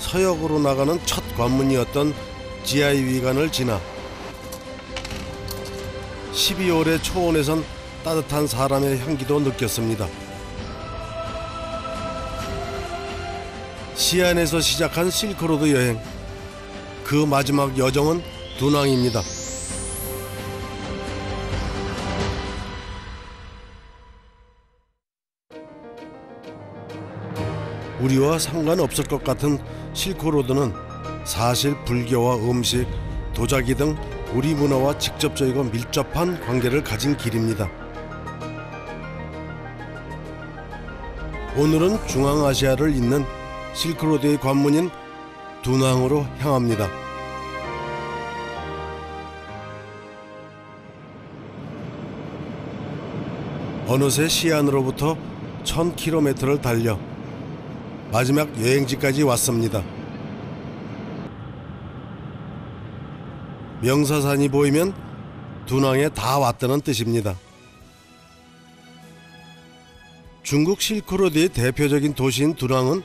서역으로 나가는 첫 관문이었던 지하위관을 지나 12월의 초원에선 따뜻한 사람의 향기도 느꼈습니다. 시안에서 시작한 실크로드 여행, 그 마지막 여정은 두낭입니다. 우리와 상관없을 것 같은 실크로드는 사실 불교와 음식, 도자기 등 우리 문화와 직접적이고 밀접한 관계를 가진 길입니다. 오늘은 중앙아시아를 잇는 실크로드의 관문인 두낭으로 향합니다. 어느새 시안으로부터 1000km를 달려 마지막 여행지까지 왔습니다. 명사산이 보이면 두낭에 다 왔다는 뜻입니다. 중국 실크로드의 대표적인 도시인 두낭은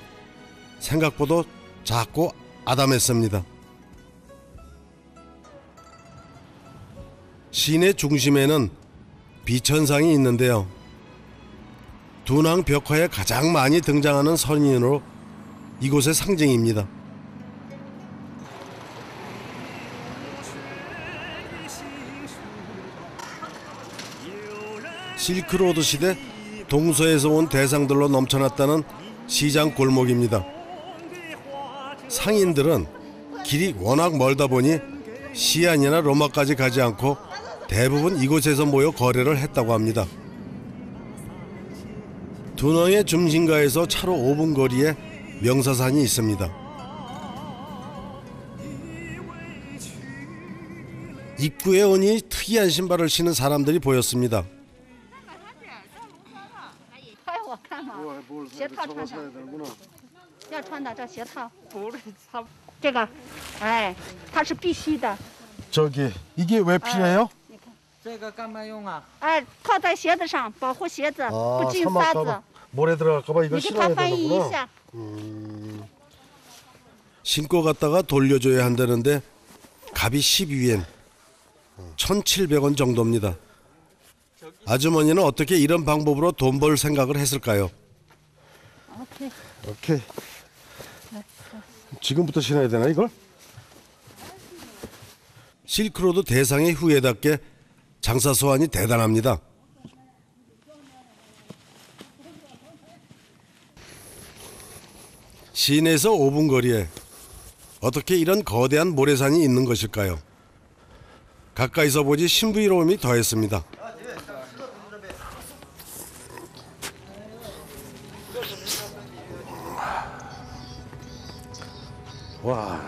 생각보다 작고 아담했습니다. 시내 중심에는 비천상이 있는데요. 두낭 벽화에 가장 많이 등장하는 선인으로 이곳의 상징입니다. 실크로드 시대 동서에서 온 대상들로 넘쳐났다는 시장 골목입니다. 상인들은 길이 워낙 멀다 보니 시안이나 로마까지 가지 않고 대부분 이곳에서 모여 거래를 했다고 합니다. 두낭의 중심가에서 차로 5분 거리에 명사산이 있습니다. 입구에 오니 특이한 신발을 신은 사람들이 보였습니다. 저기 이게 왜 필요해요? 这个干嘛用啊？ 套在鞋子上，保护鞋子不进沙子。 모래 들어갈까봐 이걸 你给他 신어야 翻译一 되는구나. 下。 신고 갔다가 돌려줘야 한다는데 값이 12엔, 1,700원 정도입니다. 아주머니는 어떻게 이런 방법으로 돈 벌 생각을 했을까요? 오케이. 지금부터 신어야 되나 이걸? 실크로드 대상의 후예답게 장사 수완이 대단합니다. 시내에서 5분 거리에 어떻게 이런 거대한 모래산이 있는 것일까요? 가까이서 보지 신비로움이 더했습니다. 와.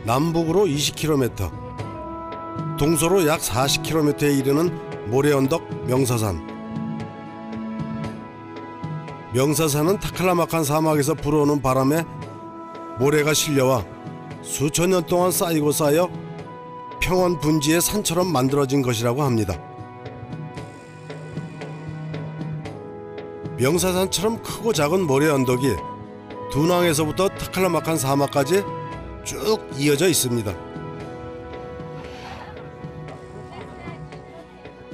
남북으로 20km, 동서로 약 40km에 이르는 모래언덕 명사산. 명사산은 타클라마칸 사막에서 불어오는 바람에 모래가 실려와 수천 년 동안 쌓이고 쌓여 평원 분지의 산처럼 만들어진 것이라고 합니다. 명사산처럼 크고 작은 모래 언덕이 두낭에서부터 타클라마칸 사막까지 쭉 이어져 있습니다.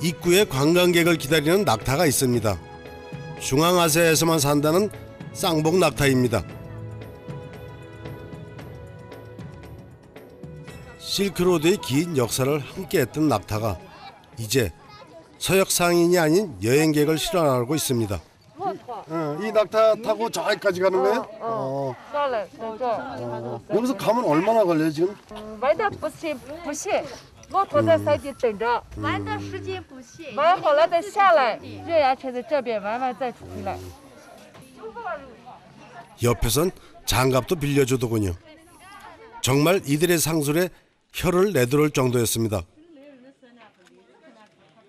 입구에 관광객을 기다리는 낙타가 있습니다. 중앙아시아에서만 산다는 쌍복 낙타입니다. 실크로드의 긴 역사를 함께했던 낙타가 이제 서역 상인이 아닌 여행객을 실어나가고 있습니다. 이 낙타 타고 저기까지 가는 거예요? 여기서 가면 얼마나 걸려요 지금? 玩的不行，骆驼在山顶等着，玩的时间不限。玩好了再下来，月牙泉在这边玩完再出来。 옆에선 장갑도 빌려주더군요. 정말 이들의 상술에 혀를 내두를 정도였습니다.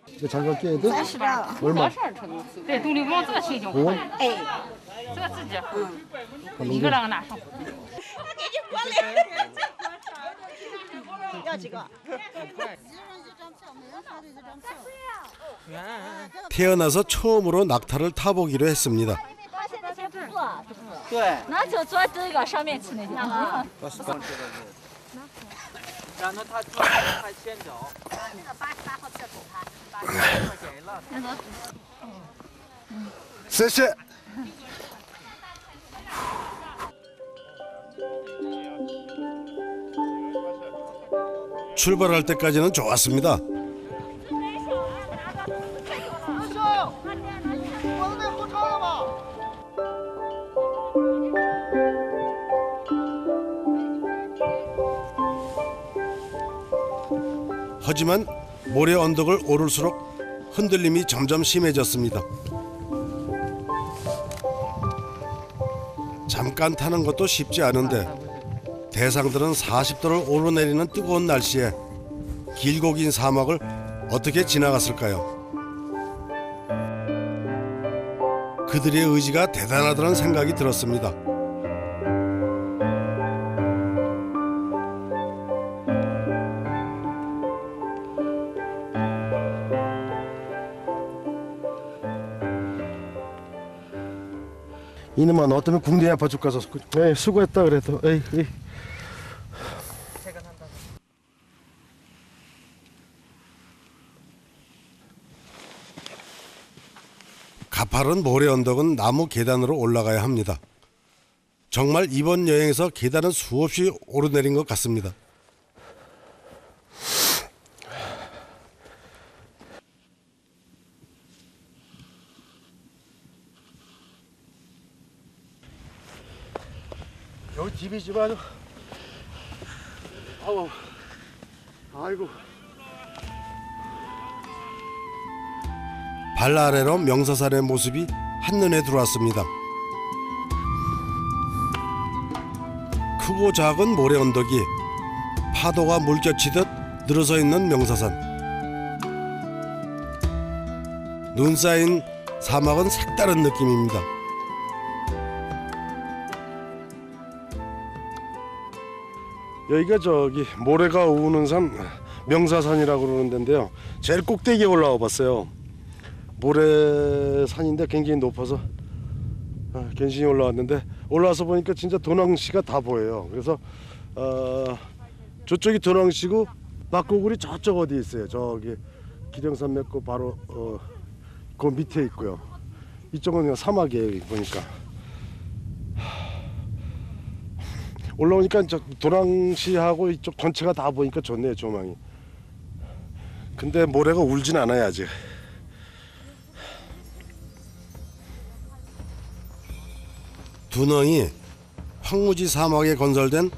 이거 장갑 끼야 돼? 얼마? 对，独立帽这个新型款，哎，这个自己，一个人拿上。 태어나서 처음으로 낙타를 타보기로 했습니다. 对，那就坐这个上面去那个。然后他坐他先走。谢谢。 출발할 때까지는 좋았습니다. 하지만 모래 언덕을 오를수록 흔들림이 점점 심해졌습니다. 잠깐 타는 것도 쉽지 않은데 대상들은 40도를 오르내리는 뜨거운 날씨에 길고 긴 사막을 어떻게 지나갔을까요? 그들의 의지가 대단하다는 생각이 들었습니다. 이놈아 너 때문에 궁뎅이 아파 죽겠어. 에이 수고했다 그래도. 에이. 가파른 모래 언덕은 나무 계단으로 올라가야 합니다. 정말 이번 여행에서 계단은 수없이 오르내린 것 같습니다. 여기 집이 집 아주. 아우. 아이고. 발 아래로 명사산의 모습이 한눈에 들어왔습니다. 크고 작은 모래 언덕이 파도가 물결치듯 늘어서 있는 명사산. 눈 쌓인 사막은 색다른 느낌입니다. 여기가 저기 모래가 우는 산 명사산이라고 그러는 데인데요. 제일 꼭대기에 올라와 봤어요. 모래산인데 굉장히 높아서 괜시히 올라왔는데 올라와서 보니까 진짜 도낭시가 다 보여요. 그래서 저쪽이 도낭시고 막고굴이 저쪽 어디에 있어요. 저기 기령산맥 그 바로 그 밑에 있고요. 이쪽은 그냥 사막이에요. 보니까 올라오니까 저 도낭시하고 이쪽 전체가 다 보니까 좋네요. 조망이. 근데 모래가 울진 않아요 아직. 두렁이 황무지 사막에 건설된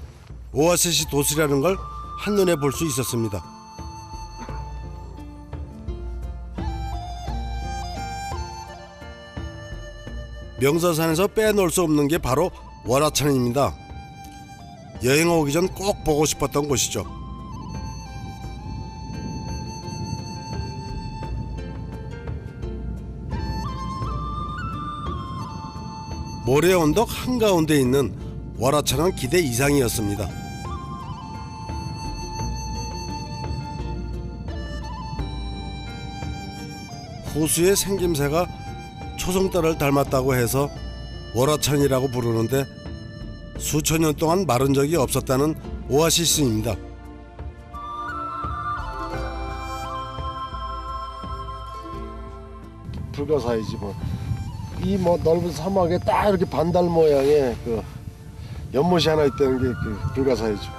오아시스 도시라는 걸 한눈에 볼 수 있었습니다. 명사산에서 빼놓을 수 없는 게 바로 월화천입니다. 여행 오기 전 꼭 보고 싶었던 곳이죠. 모래 언덕 한가운데 있는 월화천은 기대 이상이었습니다. 호수의 생김새가 초승달을 닮았다고 해서 월화천이라고 부르는데 수천 년 동안 마른 적이 없었다는 오아시스입니다. 불가사이지 뭐. 이 뭐 넓은 사막에 딱 이렇게 반달 모양의 그 연못이 하나 있다는 게 그 불가사이죠.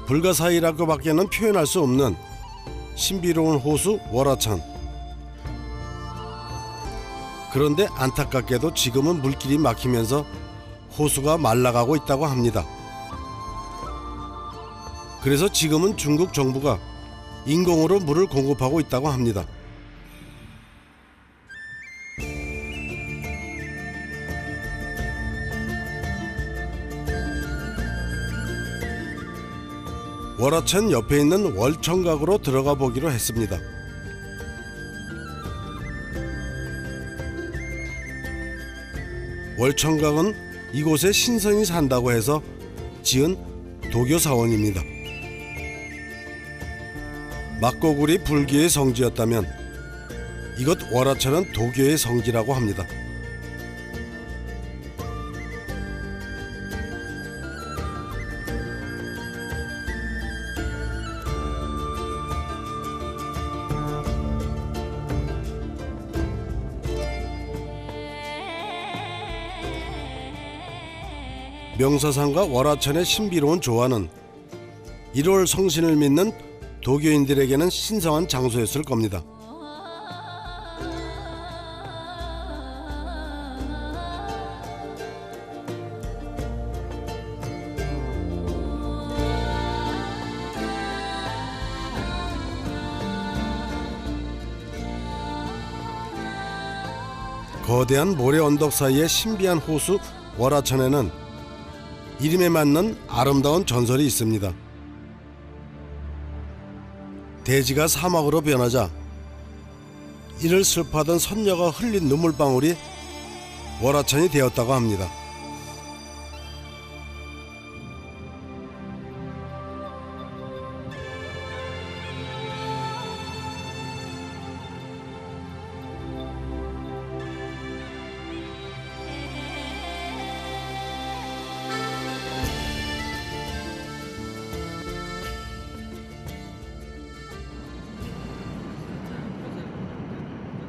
불가사의라고밖에는 표현할 수 없는 신비로운 호수 월화천. 그런데 안타깝게도 지금은 물길이 막히면서 호수가 말라가고 있다고 합니다. 그래서 지금은 중국 정부가 인공으로 물을 공급하고 있다고 합니다. 월화천 옆에 있는 월청각으로 들어가 보기로 했습니다. 월청각은 이곳에 신선이 산다고 해서 지은 도교 사원입니다. 막고굴이 불교의 성지였다면 이곳 월화천은 도교의 성지라고 합니다. 명사산과 월화천의 신비로운 조화는 1월 성신을 믿는 도교인들에게는 신성한 장소였을 겁니다. 거대한 모래 언덕 사이의 신비한 호수 월화천에는 이름에 맞는 아름다운 전설이 있습니다. 대지가 사막으로 변하자 이를 슬퍼하던 선녀가 흘린 눈물방울이 월화천이 되었다고 합니다.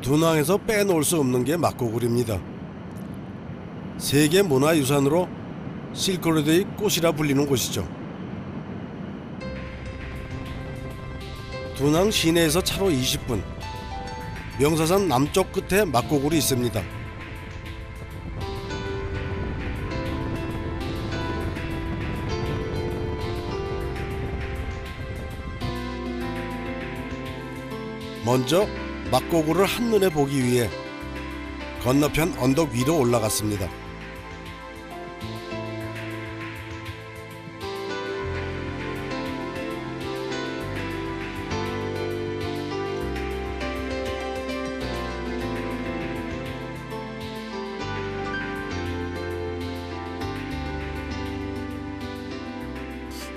둔왕에서 빼놓을 수 없는 게 막고굴입니다. 세계 문화유산으로 실크로드의 꽃이라 불리는 곳이죠. 둔왕 시내에서 차로 20분, 명사산 남쪽 끝에 막고굴이 있습니다. 먼저 막고굴을 한눈에 보기 위해 건너편 언덕 위로 올라갔습니다.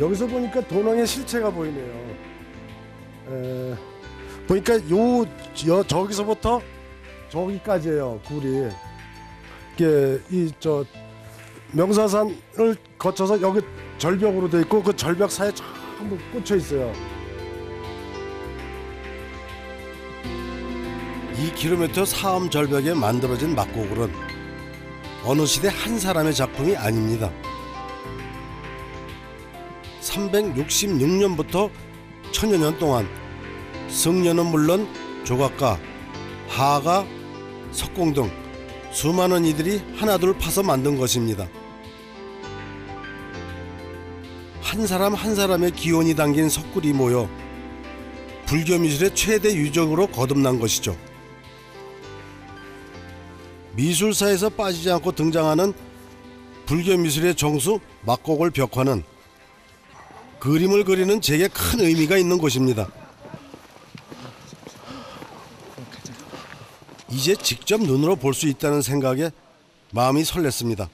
여기서 보니까 도낭의 실체가 보이네요. 보니까 저기서부터 저기까지예요, 굴이. 이게 명사산을 거쳐서 여기 절벽으로 돼 있고 그 절벽 사이에 전부 꽂혀 있어요. 2km 사암 절벽에 만들어진 막고굴은 어느 시대 한 사람의 작품이 아닙니다. 366년부터 천여 년 동안 승려는 물론 조각가, 화가, 석공 등 수많은 이들이 하나둘 파서 만든 것입니다. 한 사람 한 사람의 기원이 담긴 석굴이 모여 불교 미술의 최대 유적으로 거듭난 것이죠. 미술사에서 빠지지 않고 등장하는 불교 미술의 정수 막고굴 벽화는 그림을 그리는 제게 큰 의미가 있는 곳입니다. 이제 직접 눈으로 볼 수 있다는 생각에 마음이 설렜습니다.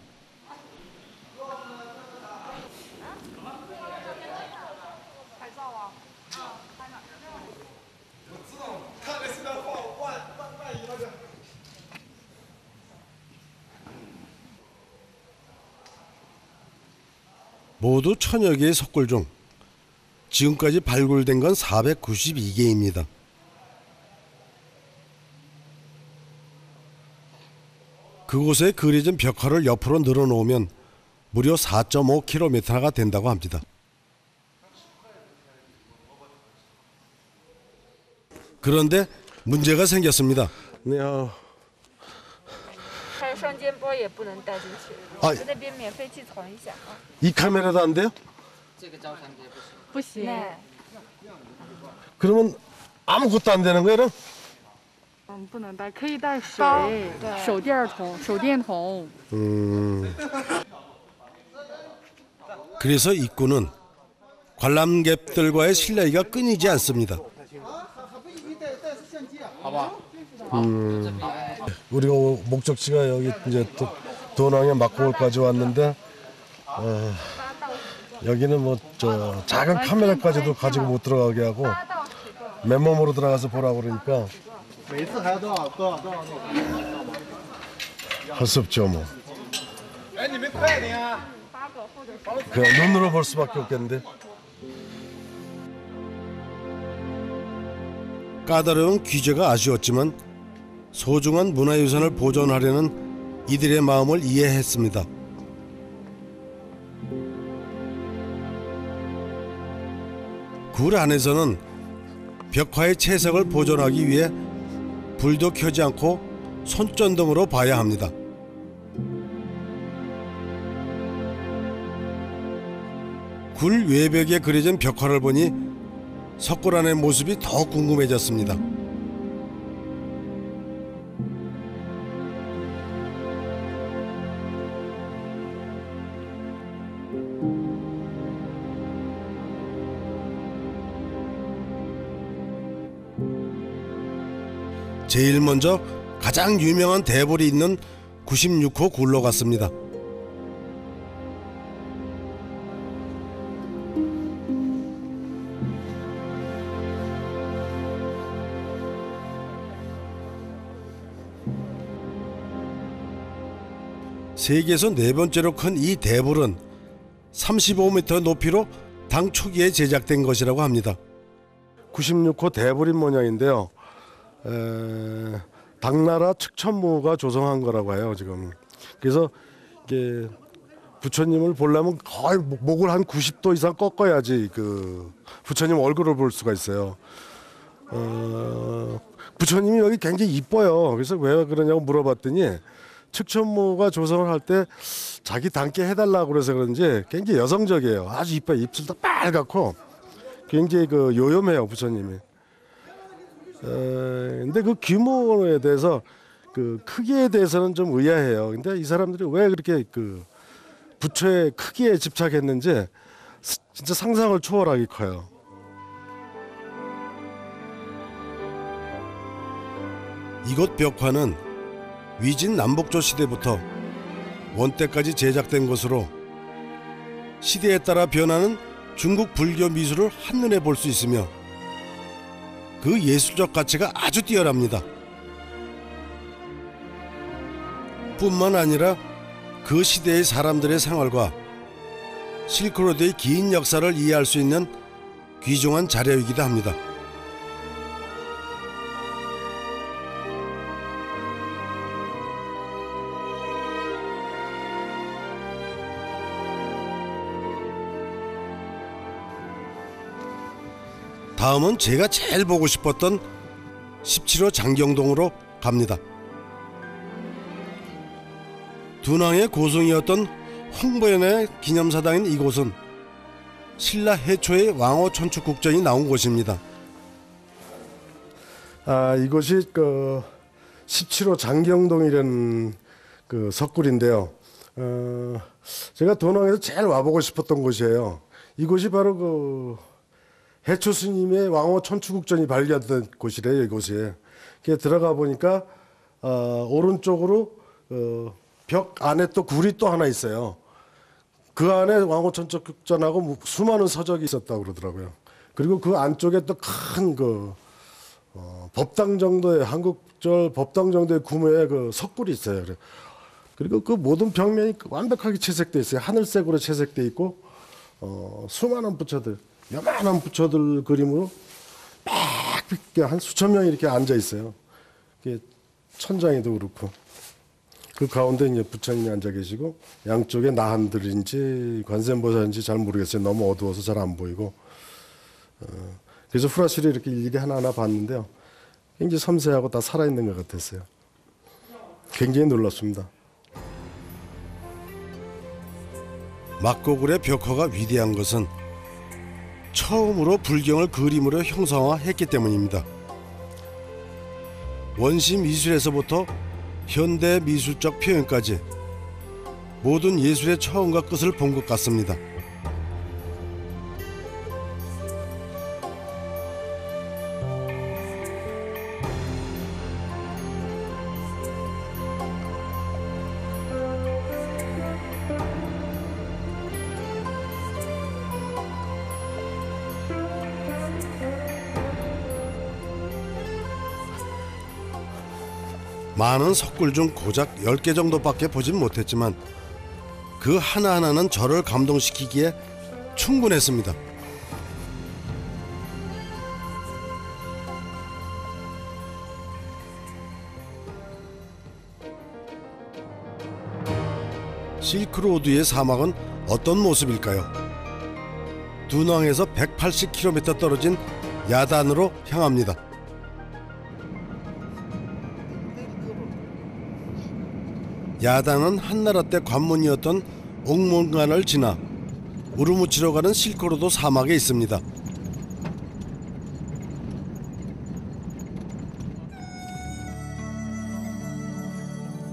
모두 1000여 개의 석굴 중 지금까지 발굴된 건 492개입니다. 그곳에 그려진 벽화를 옆으로 늘어놓으면 무려 4.5km가 된다고 합니다. 그런데 문제가 생겼습니다. 네, 还有双肩包也不能带进去，啊在那边免费寄存一下啊。 이 카메라도 안 돼요? 这个招商街不行。不行， 그러면 아무것도 안 되는 거예요? 不能带，可以带水、手电筒。 그래서 입구는 관람객들과의 실내가 끊이지 않습니다. 우리가 목적지가 여기 이제 도낭의 막고굴까지 왔는데 여기는 뭐 저 작은 카메라까지도 가지고 못 들어가게 하고 맨몸으로 들어가서 보라고 그러니까 할 수 없죠 뭐. 그냥 눈으로 볼 수밖에 없겠는데. 까다로운 규제가 아쉬웠지만 소중한 문화유산을 보존하려는 이들의 마음을 이해했습니다. 굴 안에서는 벽화의 채색을 보존하기 위해 불도 켜지 않고 손전등으로 봐야 합니다. 굴 외벽에 그려진 벽화를 보니 석굴 안의 모습이 더 궁금해졌습니다. 제일 먼저 가장 유명한 대불이 있는 96호 굴로 갔습니다. 세계에서 네 번째로 큰 이 대불은 35m 높이로 당 초기에 제작된 것이라고 합니다. 96호 대불인 모양인데요. 당나라 측천무가 조성한 거라고 해요 지금. 그래서 이게 부처님을 보려면 거의 목을 한 90도 이상 꺾어야지 그 부처님 얼굴을 볼 수가 있어요. 부처님이 여기 굉장히 이뻐요. 그래서 왜 그러냐고 물어봤더니 측천무가 조성을 할 때 자기 닮게 해달라고 그래서 그런지 굉장히 여성적이에요. 아주 이뻐요. 입술도 빨갛고 굉장히 그 요염해요 부처님이. 근데 그 규모에 대해서 그 크기에 대해서는 좀 의아해요. 근데 이 사람들이 왜 그렇게 그 부처의 크기에 집착했는지 진짜 상상을 초월하게 커요. 이곳 벽화는 위진 남북조 시대부터 원때까지 제작된 것으로 시대에 따라 변하는 중국 불교 미술을 한눈에 볼 수 있으며 그 예술적 가치가 아주 뛰어납니다. 뿐만 아니라 그 시대의 사람들의 생활과 실크로드의 긴 역사를 이해할 수 있는 귀중한 자료이기도 합니다. 다음은 제가 제일 보고 싶었던 17호 장경동으로 갑니다. 둔왕의 고승이었던 홍보연의 기념사당인 이곳은 신라 해초의 왕호 천축 국전이 나온 곳입니다. 이곳이 그 17호 장경동이라는 그 석굴인데요. 제가 돈왕에서 제일 와보고 싶었던 곳이에요. 이곳이 바로 그 해초 스님의 왕호 천추국전이 발견된 곳이래요. 이곳이. 들어가 보니까 오른쪽으로 벽 안에 또 굴이 또 하나 있어요. 그 안에 왕호 천추국전하고 수많은 서적이 있었다고 그러더라고요. 그리고 그 안쪽에 또 큰 그 법당 정도의 한국절 법당 정도의 규모의 그 석굴이 있어요. 그리고 그 모든 벽면이 완벽하게 채색돼 있어요. 하늘색으로 채색돼 있고 수많은 부처들. 요만한 부처들 그림으로 막 한 수천 명이 이렇게 앉아 있어요. 천장에도 그렇고 그 가운데 이제 부처님이 앉아 계시고 양쪽에 나한들인지 관세음보살인지 잘 모르겠어요. 너무 어두워서 잘 안 보이고 그래서 후라시를 이렇게 일일이 하나하나 봤는데요. 굉장히 섬세하고 다 살아있는 것 같았어요. 굉장히 놀랐습니다. 막고굴의 벽화가 위대한 것은 처음으로 불경을 그림으로 형상화했기 때문입니다. 원시 미술에서부터 현대 미술적 표현까지 모든 예술의 처음과 끝을 본 것 같습니다. 많은 석굴 중 고작 10개 정도밖에 보진 못했지만 그 하나하나는 저를 감동시키기에 충분했습니다. 실크로드의 사막은 어떤 모습일까요? 두낭에서 180km 떨어진 야단으로 향합니다. 야단은 한나라 때 관문이었던 옥문관을 지나 우르무치로 가는 실크로드 사막에 있습니다.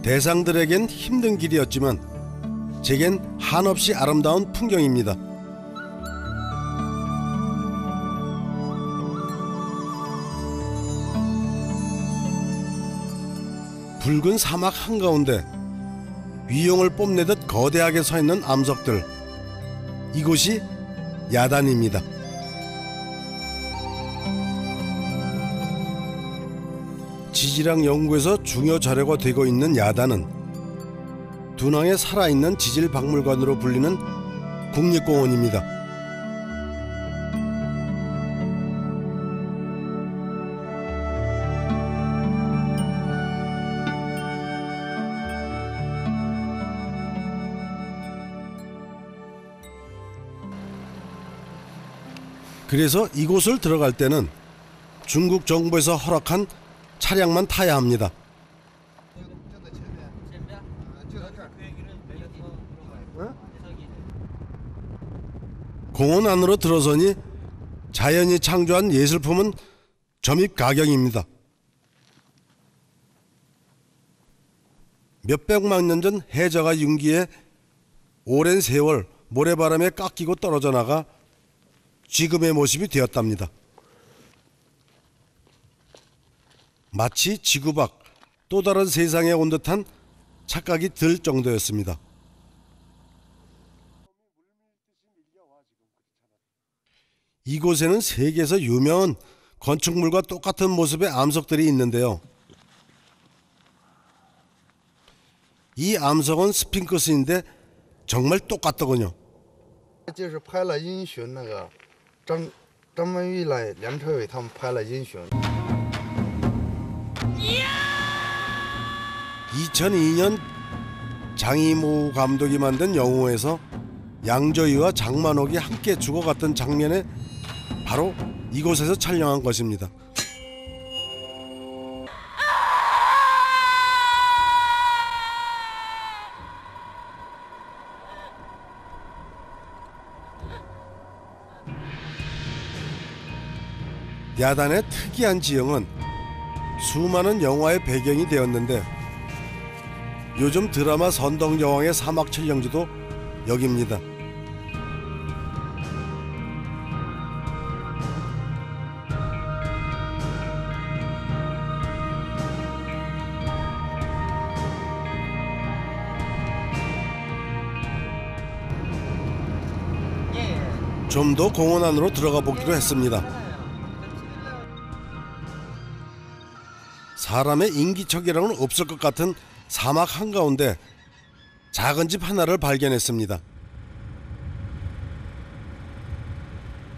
대상들에겐 힘든 길이었지만 제겐 한없이 아름다운 풍경입니다. 붉은 사막 한가운데 위용을 뽐내듯 거대하게 서 있는 암석들, 이곳이 야단입니다. 지질학 연구에서 중요 자료가 되고 있는 야단은 두낭의 살아있는 지질박물관으로 불리는 국립공원입니다. 그래서 이곳을 들어갈 때는 중국 정부에서 허락한 차량만 타야 합니다. 공원 안으로 들어서니 자연이 창조한 예술품은 점입 가경입니다. 몇백만 년 전 해저가 융기에 오랜 세월 모래바람에 깎이고 떨어져 나가 지금의 모습이 되었답니다. 마치 지구 밖 또 다른 세상에 온 듯한 착각이 들 정도였습니다. 이곳에는 세계에서 유명한 건축물과 똑같은 모습의 암석들이 있는데요. 이 암석은 스핑크스인데 정말 똑같더군요. 这是拍了音讯那个张曼玉来梁朝伟他们拍了音讯。 2002년 장이모 감독이 만든 영호에서 양조위와 장만옥이 함께 죽어갔던 장면에 바로 이곳에서 촬영한 것입니다. 야단의 특이한 지형은 수많은 영화의 배경이 되었는데 요즘 드라마 선덕여왕의 사막 촬영지도 여기입니다. 좀 더 공원 안으로 들어가 보기로 했습니다. 사람의 인기척이랑은 없을 것 같은 사막 한가운데 작은 집 하나를 발견했습니다.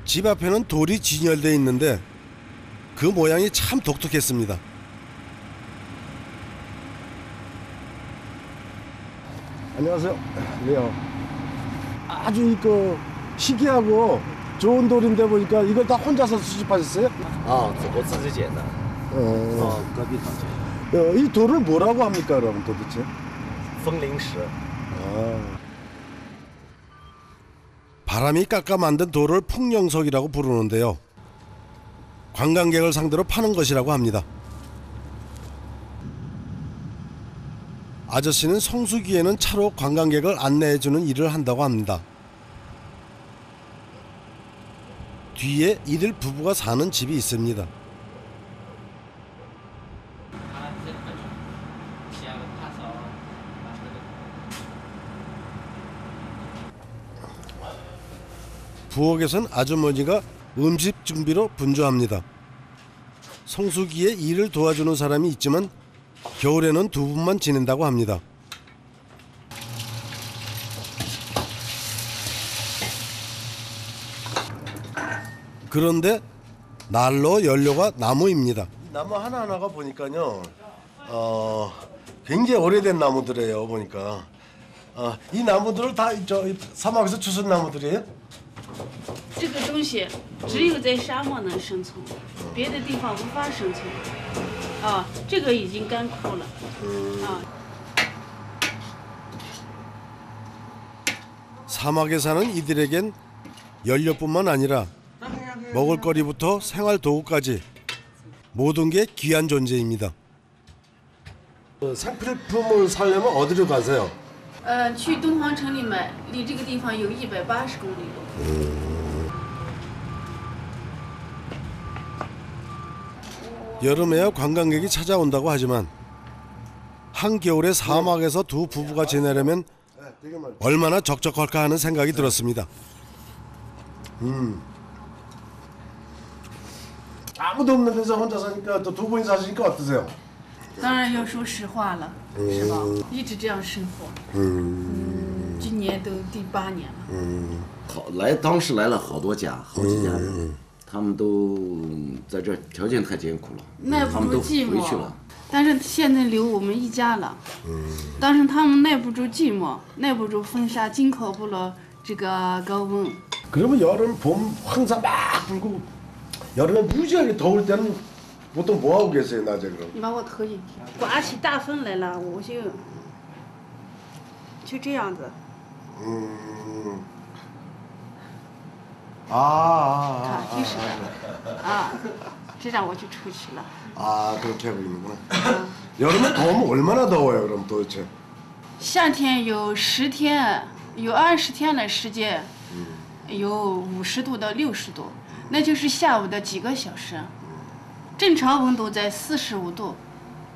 집 앞에는 돌이 진열되어 있는데 그 모양이 참 독특했습니다. 안녕하세요. 네. 아주 희귀하고 좋은 돌인데 보니까 이걸 다 혼자서 수집하셨어요? 啊，我自己捡的， 隔壁房间， 이 돌을 뭐라고 합니까, 그러면 도대체? 风铃石。 바람이 깎아 만든 돌을 풍령석이라고 부르는데요. 관광객을 상대로 파는 것이라고 합니다. 아저씨는 성수기에는 차로 관광객을 안내해주는 일을 한다고 합니다. 뒤에 이들 부부가 사는 집이 있습니다. 부엌에선 아주머니가 음식 준비로 분주합니다. 성수기에 일을 도와주는 사람이 있지만 겨울에는 두 분만 지낸다고 합니다. 그런데 난로 연료가 나무입니다. 나무 하나하나가 보니까요, 굉장히 오래된 나무들이에요. 보니까 이 나무들을 다 사막에서 주운 나무들이에요? 这个东西只有在沙漠能生存，别的地方无法生存。啊，这个已经干枯了。啊。 사막에 사는 이들에겐 연료뿐만 아니라 먹을거리부터 생활 도구까지 모든 게 귀한 존재입니다. 생필품을 사려면 어디로 가세요? 去敦煌城里买，离这个地方有180公里路。 여름에야 관광객이 찾아온다고 하지만 한겨울에 사막에서 두 부부가 지내려면 얼마나 적적할까 하는 생각이 들었습니다. 아무도 없는 데서 혼자 사니까 또 두 분이 사시니까 어떠세요? 当然要说实话了，是吧？一直这样生活。今年都第8年了。当时来了好多家，好几家人，他们都在这儿条件太艰苦了，耐不住寂回去了。 但是现在留我们一家了，但是他们耐不住寂寞，耐不住风沙，经受不了这个高温。 그러면 여름, 봄 항상 막 불고 여름에 무지하게 더울 때는 보통 뭐 하고 계세요, 낮에 그럼? 你把我投进去，刮起大风来了，我就这样子。就是这让我就出去了。 그렇게 하고 있는구나. 여름에 더우면 얼마나 더워요, 그럼 도대체? 夏天有10天，有20天的时间，有50度到60度，那就是下午的几个小时。正常温度在45度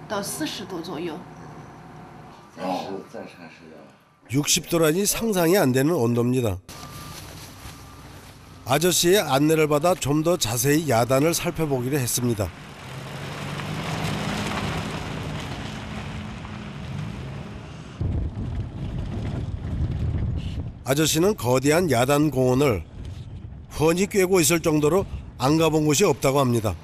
到40度左右。 60도라니 상상이 안 되는 온도입니다. 아저씨의 안내를 받아 좀 더 자세히 야단을 살펴보기로 했습니다. 아저씨는 거대한 야단 공원을 훤히 꿰고 있을 정도로 안 가본 곳이 없다고 합니다.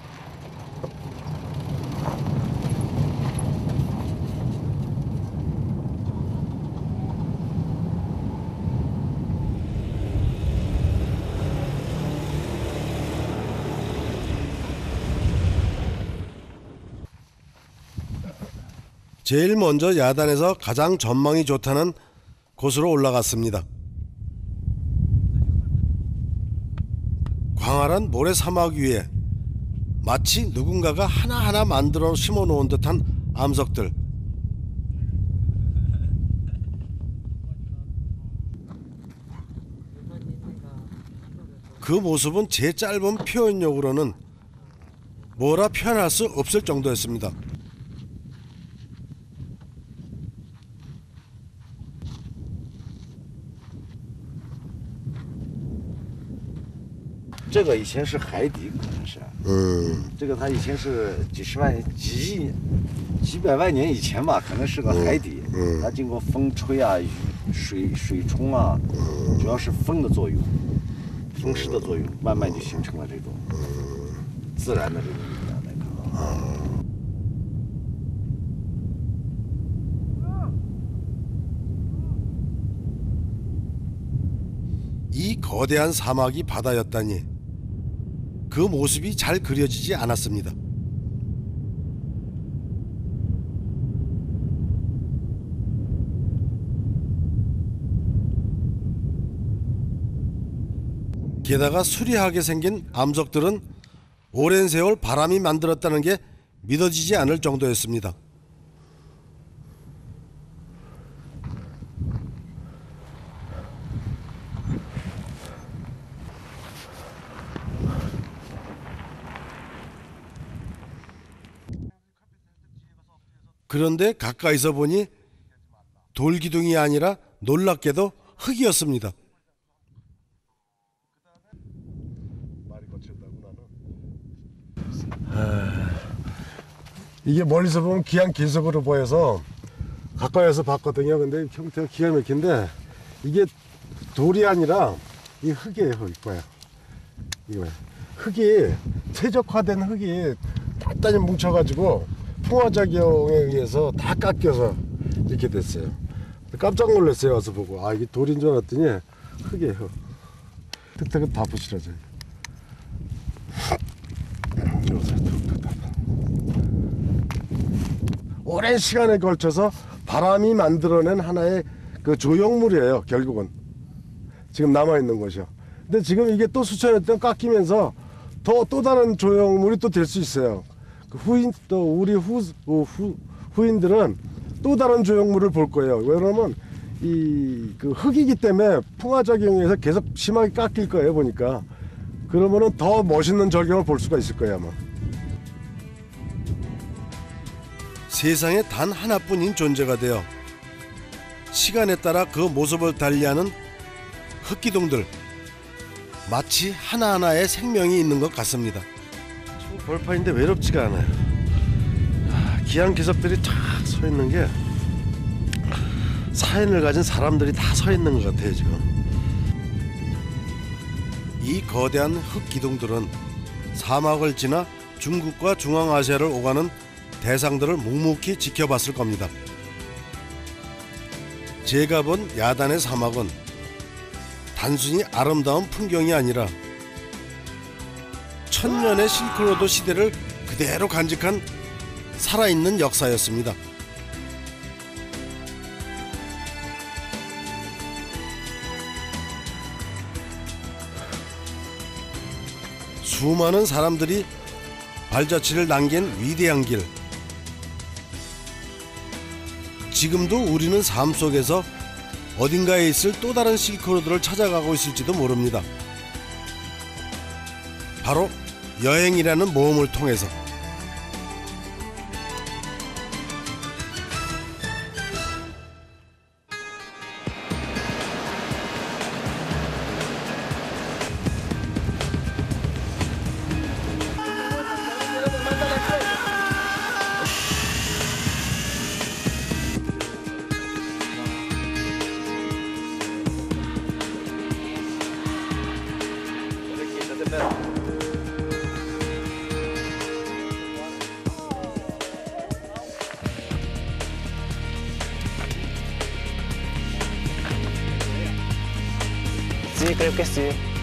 제일 먼저 야단에서 가장 전망이 좋다는 곳으로 올라갔습니다. 광활한 모래 사막 위에 마치 누군가가 하나하나 만들어 심어놓은 듯한 암석들. 그 모습은 제 짧은 표현력으로는 뭐라 표현할 수 없을 정도였습니다.这个以前是海底，可能是。这个它以前是几十万、几百万年以前吧，可能是个海底。它经过风吹啊、水冲啊，主要是风的作用、风势的作用，慢慢就形成了这种自然的这种力量来看。 이 거대한 사막이 바다였다니 그 모습이 잘 그려지지 않았습니다. 게다가 수려하게 생긴 암석들은 오랜 세월 바람이 만들었다는 게 믿어지지 않을 정도였습니다. 그런데 가까이서 보니 돌기둥이 아니라 놀랍게도 흙이었습니다. 이게 멀리서 보면 귀한 기석으로 보여서 가까이서 봤거든요. 근데 형태가 기가 막힌데 이게 돌이 아니라 이 흙이에요. 흙 봐요. 이거 흙이 최적화된 흙이 단단히 뭉쳐가지고 풍화작용에 의해서 다 깎여서 이렇게 됐어요. 깜짝 놀랐어요. 와서 보고 아 이게 돌인 줄 알았더니 흙이에요. 흙. 흙 다 부실어져요. 오랜 시간에 걸쳐서 바람이 만들어낸 하나의 그 조형물이에요. 결국은 지금 남아 있는 것이요. 근데 지금 이게 또 수천 년 동안 깎이면서 또 다른 조형물이 또 될 수 있어요. 그 후인 또 우리 후인들은 또 다른 조형물을 볼 거예요. 왜냐면 이 그 흙이기 때문에 풍화작용에서 계속 심하게 깎일 거예요. 보니까 그러면은 더 멋있는 절경을 볼 수가 있을 거예요 아마. 세상에 단 하나뿐인 존재가 되어 시간에 따라 그 모습을 달리하는 흙기둥들, 마치 하나하나의 생명이 있는 것 같습니다. 벌판인데 외롭지가 않아요. 귀한 기석들이 쫙 서 있는 게 사연을 가진 사람들이 다 서 있는 것 같아요 지금. 이 거대한 흙기둥들은 사막을 지나 중국과 중앙아시아를 오가는 대상들을 묵묵히 지켜봤을 겁니다. 제가 본 야단의 사막은 단순히 아름다운 풍경이 아니라 천년의 실크로드 시대를 그대로 간직한 살아있는 역사였습니다. 수많은 사람들이 발자취를 남긴 위대한 길. 지금도 우리는 삶 속에서 어딘가에 있을 또 다른 실크로드를 찾아가고 있을지도 모릅니다. 바로 여행이라는 모험을 통해서. Sí, creo que sí.